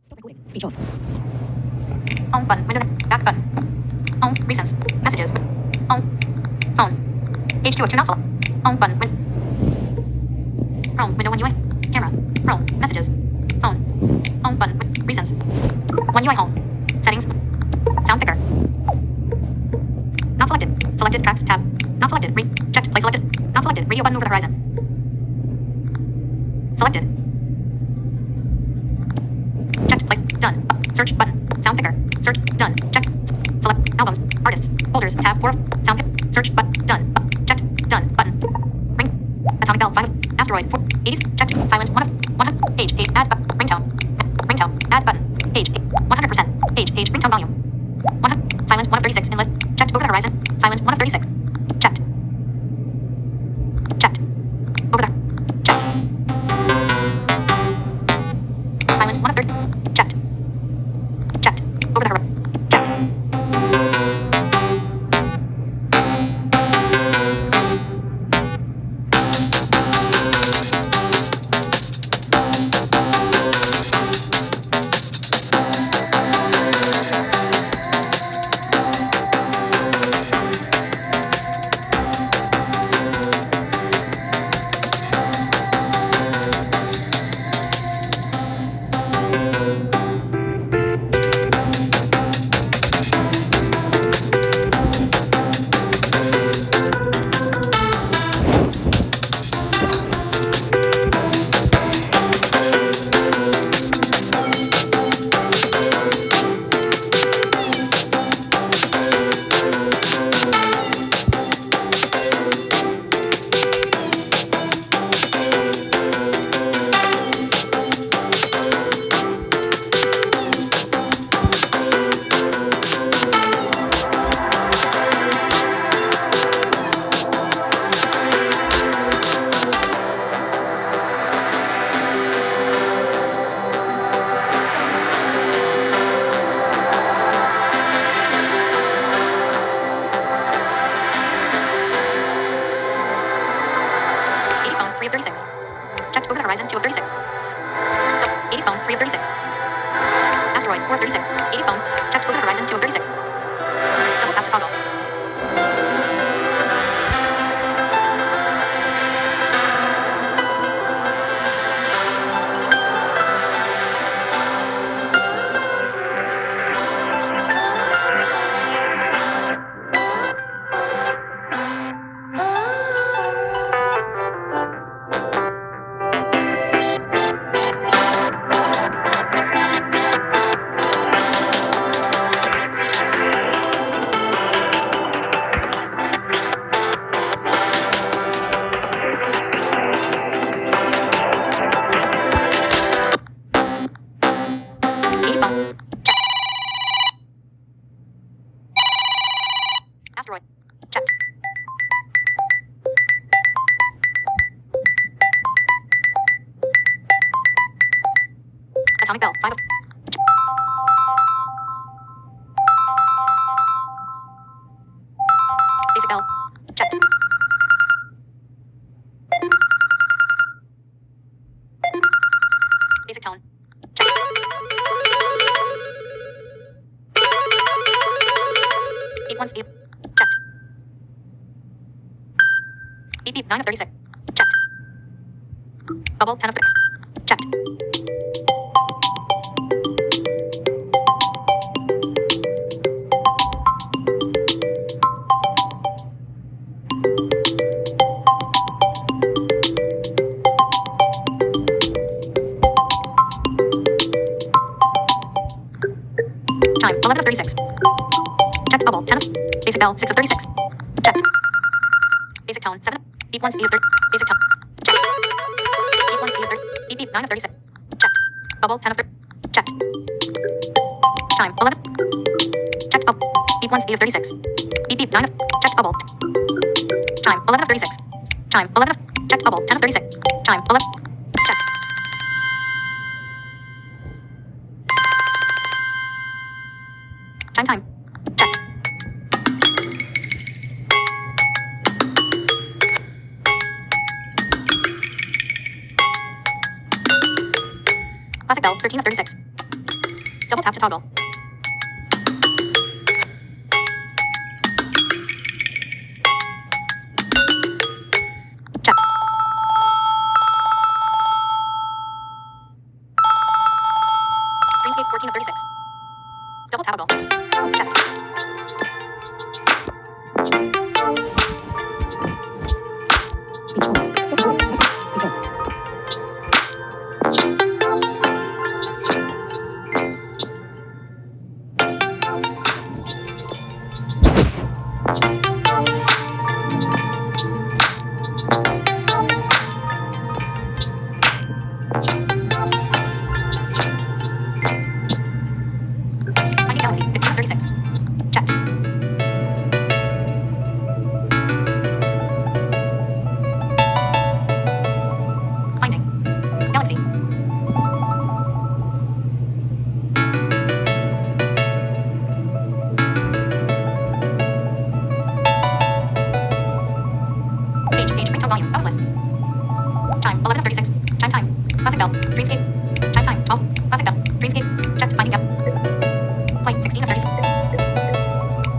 Stop recording. Speech off. Home button. Window. Back button. Home. Recents. Messages. Home. Phone. Page 2 of 2 not select. Home button. Chrome. Window 1 UI. Camera. Chrome. Messages. Phone. Home button. Recents. 1 UI home. Settings. Sound picker. Not selected. Selected tracks tab. Not selected. Checked. Play selected. Not selected. Radio button over the horizon. Selected. Checked. Place. Done. Search button. Sound picker. Search. Done. Checked. Select albums. Artists. Folders. Tab 4. Sound pick. Search button. Done. Checked. Done. Button. Ring. Atomic bell 5. Asteroid 4. 80s. Checked. Silent 1 of 100. Page. Add button. Ringtone. Ringtone. Add button. Page. 100%. Page. Ringtone volume. 100. Silent 1 of 36. Inlet. Checked. Over the horizon. Silent 1 of 36. Checked. Checked. Over there. Checked. Silent 1 of 30. Checked. Checked. Over the horizon. Checked. Of 36. Checked over the horizon 2 of 36. 80s phone 3 of 36. Asteroid 4 of 36. 80s phone. Checked over the horizon 2 of 36. Double tap to toggle. Asteroid. Checked. Atomic bell 5 of. Basic bell. Checked. Basic tone. Checked. Beep 1 speed. Checked. Beep beep 9 of 36. Checked. Bubble 10 of 6. Checked. Chime 11 of 36. Checked bubble 10 of. Basic bell 6 of 36. Checked. Basic tone 7. Beep 1 speed of 30. Basic tone. Checked. Beep 1 speed of 30. Beep beep 9 of 36. Checked. Bubble 10 of 30. Checked. Chime 11. Checked bubble. Beep 1 speed of 36. Beep beep 9 of. Checked bubble. Chime 11 of 36. Chime 11 of. Checked bubble 10 of 36. Chime 11. Checked. Chime time. Checked. Classic bell 13 of 36. Double tap to toggle. Check. Dreamscape 14 of 36. Double tap toggle. Check. Finding galaxy 15 of 36. Check. Finding galaxy. Page, ringtone volume, out of list. Time, 11 of 36. Time. Classic bell, Dreamscape. Time, 12. Classic bell, Dreamscape. Checked, finding gap. Play, 16 of 36.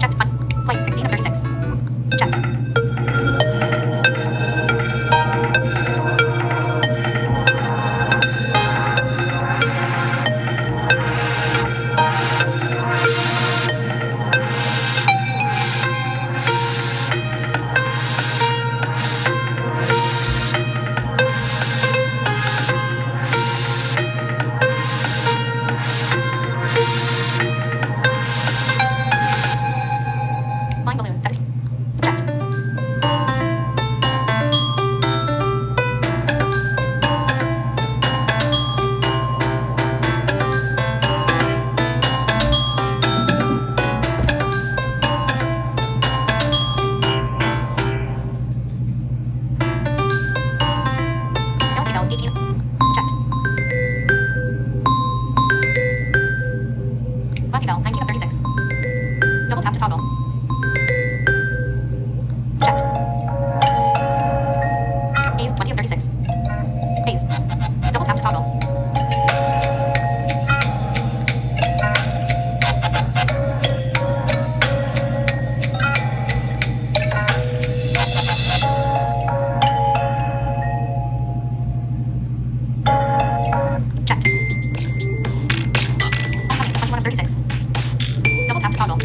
Checked, play, 16 of 36. Check. Flying balloon, 17. Checked. Galaxy bells, 18. Checked. Classy bell, 19 of 36. Double tap to toggle. Checked. Haze, 20 of 36. Haze. Double tap to toggle. Checked. 21 of 36. Double tap to toggle.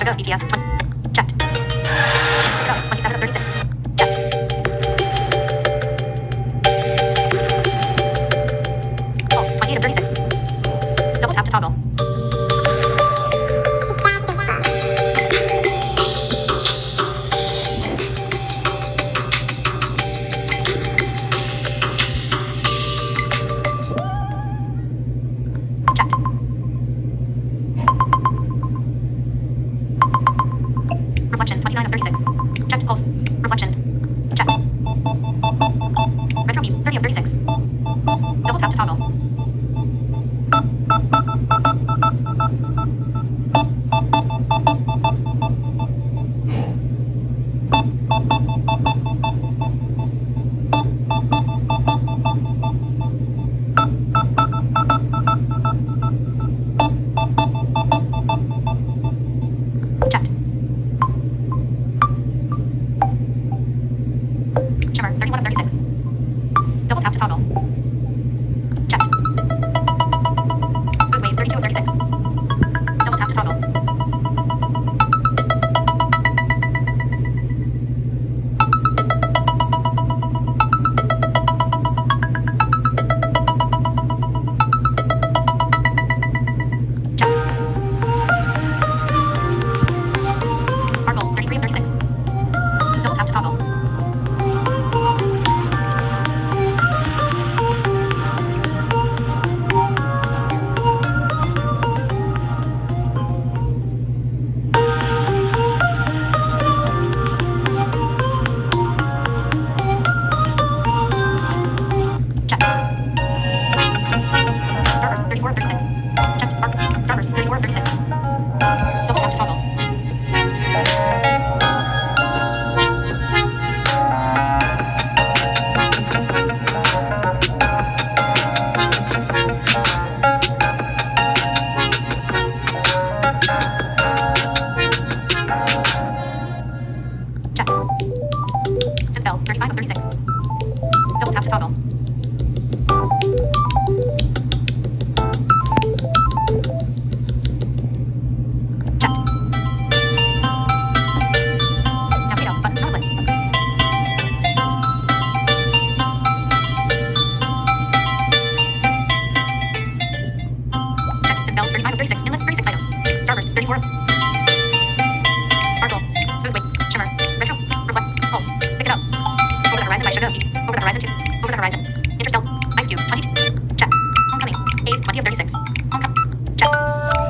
Sega ETS 1. Checked. Pick up 27 of 36. Checked. Pulse 28 of 36. Double tap to toggle. Checked. Reflection 29 of 36. Checked pulse. Reflection. Checked. Retro view 30 of 36. Double tap to toggle. Checked. Shimmer 31 of 36. Double tap to toggle. Checked. Smooth wave 32 of 36. Double tap to toggle. Checked. Sparkle 33 of 36. Double tap to toggle. Checked. Starburst 34 of 36. Checked. Starburst 34 of 36. Double tap to toggle. Checked. Synth bell 35 of 36. Double tap to toggle. Checked. Navigate out button on list. Checked. Synth bell 35 of 36. In list 36 items. Starburst 34. Sparkle. Smooth wave. Shimmer. Retro. Reflect. Pulse. Pick it up. Over the Horizon by Sugar Beat. Over the Horizon 2. Over the Horizon. Interstellar. Ice Cubes 22. Check. Homecoming. Haze 20 of 36. Homecoming. Check.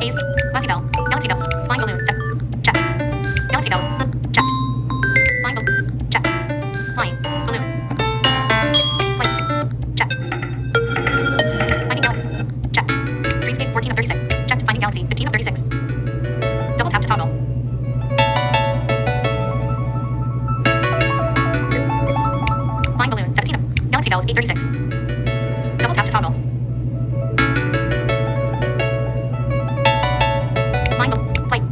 Haze. Glassy Bell. Galaxy Bell. Flying Balloon. Set. Check. Galaxy Bells. Check. Flying Balloon. Check. Flying Balloon. Flight 6. Check. Finding Galaxy. Check. Dreamscape 14 of 36. Checked. Finding Galaxy 15 of 36. Double tap to toggle. Flying Balloon 17 of Galaxy Bells 836. Double tap to toggle. Flying Balloon. Flight.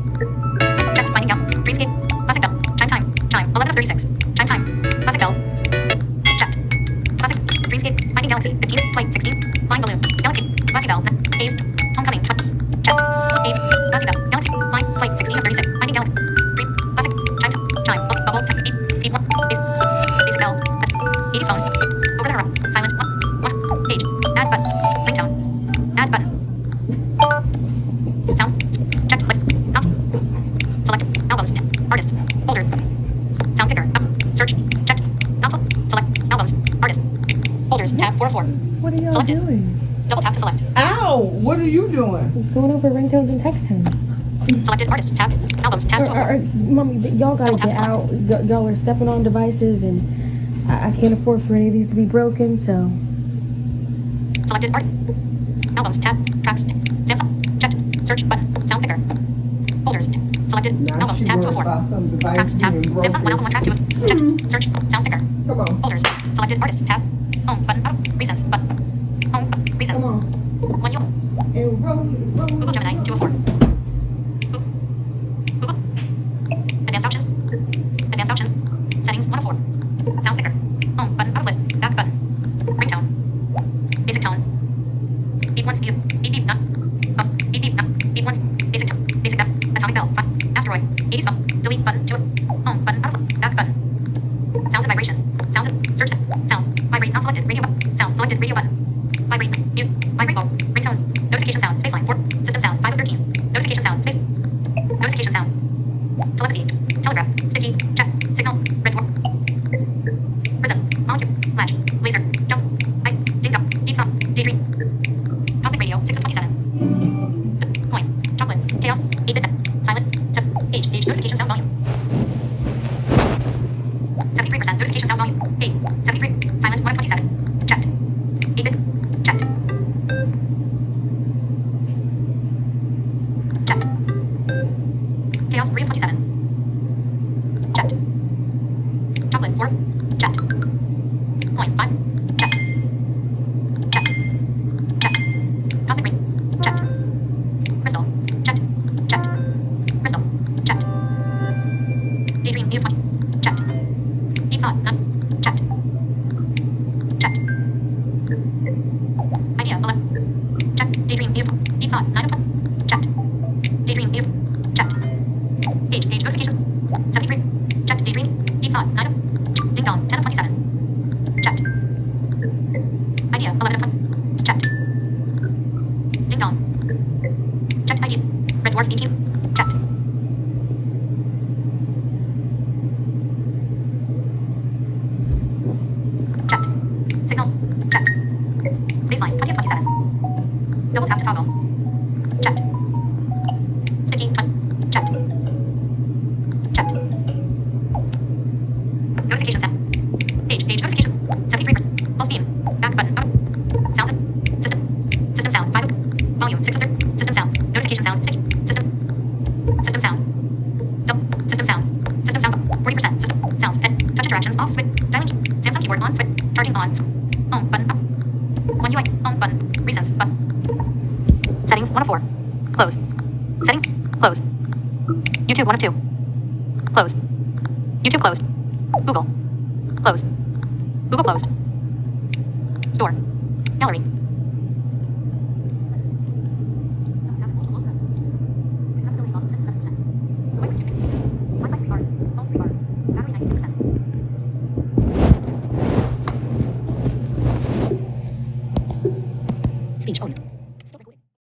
Checked. Finding Galaxy. Dreamscape. Classic Bell. Chime time. Chime 11 of 36. Chime time. Classic Bell. Checked. Classic. Dreamscape. Finding Galaxy 15. Flight 16. Flying Balloon. Galaxy. Classy Bell. Haze. Homecoming. Checked. Haze. Classy Bell. Galaxy. Flight 16 of 36. Finding Galaxy. Dream. Classic. Chime time. Chime. Bubble. Type. Beep. 1. Basic Bell. 80's phone. Over the horizon. Silent. 1. Page. Add button. Ringtone. Add button. Sound. Check. Click. Mouse. Select. Albums. Artists. Folder. Sound picker. Up. Search. Checked. Console. Select. Albums. Artists. Folders. Tab 4 of 4. What are y'all Selected. doing? Double tap to select. Ow! What are you doing? Just going over ringtones and text tones. Selected artists. Tab. Albums. Tab 2 of 4. Mommy, y'all gotta Double tap get select. out. Y'all are stepping on devices, and I can't afford for any of these to be broken, so. Selected art. Albums. Tab. Tracks. Samsung. Checked. Search button. Sound picker. Folders. Selected. Now Albums. she Tab 2 of worried 4. about some Tracks. device Tab. being broken. Samsung. 1 album. 1 track 2 of. Checked. Search. Sound picker. Come on. Folders. Selected artists. Tab. Home button. Reasons button. Home button. Reasons. Come on. 1 yo. And roll it, roll Google it. Gemini 2 of 4. Google. Advanced options. Advanced option. Settings 1 of 4. Sound picker. Home button. Out of list. Back button. Ringtone. Basic tone. Beep 1 speed. Beep beep not. Oh. Beep beep not. Beep 1. Basic tone. Basic bell. Atomic bell. Asteroid. Mute. Vibrate mode. Ringtone. Notification sound. Spaceline. 4. System sound. 5 of 13. Notification sound. Space. Notification sound. Telepathy. Telegraph. Sticky. Check. Signal. Red dwarf. Prism. Molecule. Flash. Laser. Jump. Pipe. Ding dong. Deep thumb. Daydream. Cosmic radio. 6 of 27. Coin. Chocolate. Chaos. 8-bit. Silent. Zip. Age. Notification sound volume. 73% notification sound volume. 8. 73. Silent. 1 of 27. Checked. 8-bit. Checked. Checked. Chaos 3 of 27. Checked. Chocolate 4. Checked. Coin 5. Checked. Checked. Checked. Cosmic ring. Checked. Crystal. Checked. Checked. Crystal. Checked. Daydream 8 of 20. Checked. Deep thought. None. Checked. Checked. Idea 11. Checked. Daydream 8 of 20. Deep thought 9 of 20. Checked. Daydream 8 of 20. Checked. Page notifications. 73. Checked. Daydream. Deep thought 9 of 20. Ding dong 10 of 27. Checked. Idea 11 of 20. Checked. Ding dong. Checked idea. Red dwarf 18. Checked. Checked. Signal. Checked. Spaceline 20 of 27. Double tap to toggle. Checked. Sticky 20. Checked. Checked. Notification set. Page notification. 73%. Full steam. Back button. Sound. System. System sound. 5. Volume 600. System sound. Notification sound. Sticky. System. System sound. Double. System sound. System sound. 40%. System sounds. Head. Touch interactions off. Switch. Dialing key. Samsung keyboard on. Switch. Charging on. Home button up. One UI. Home button. Recents button. Settings 1 of 4. Close. Settings. Close. YouTube 1 of 2. Close. YouTube closed. Google. Close. Google closed. Store. Gallery. Accessibility volume 77%. Swipe 2 bits. Wi-Fi 3 bars. Phone 3 bars. Battery 92%. Speech on.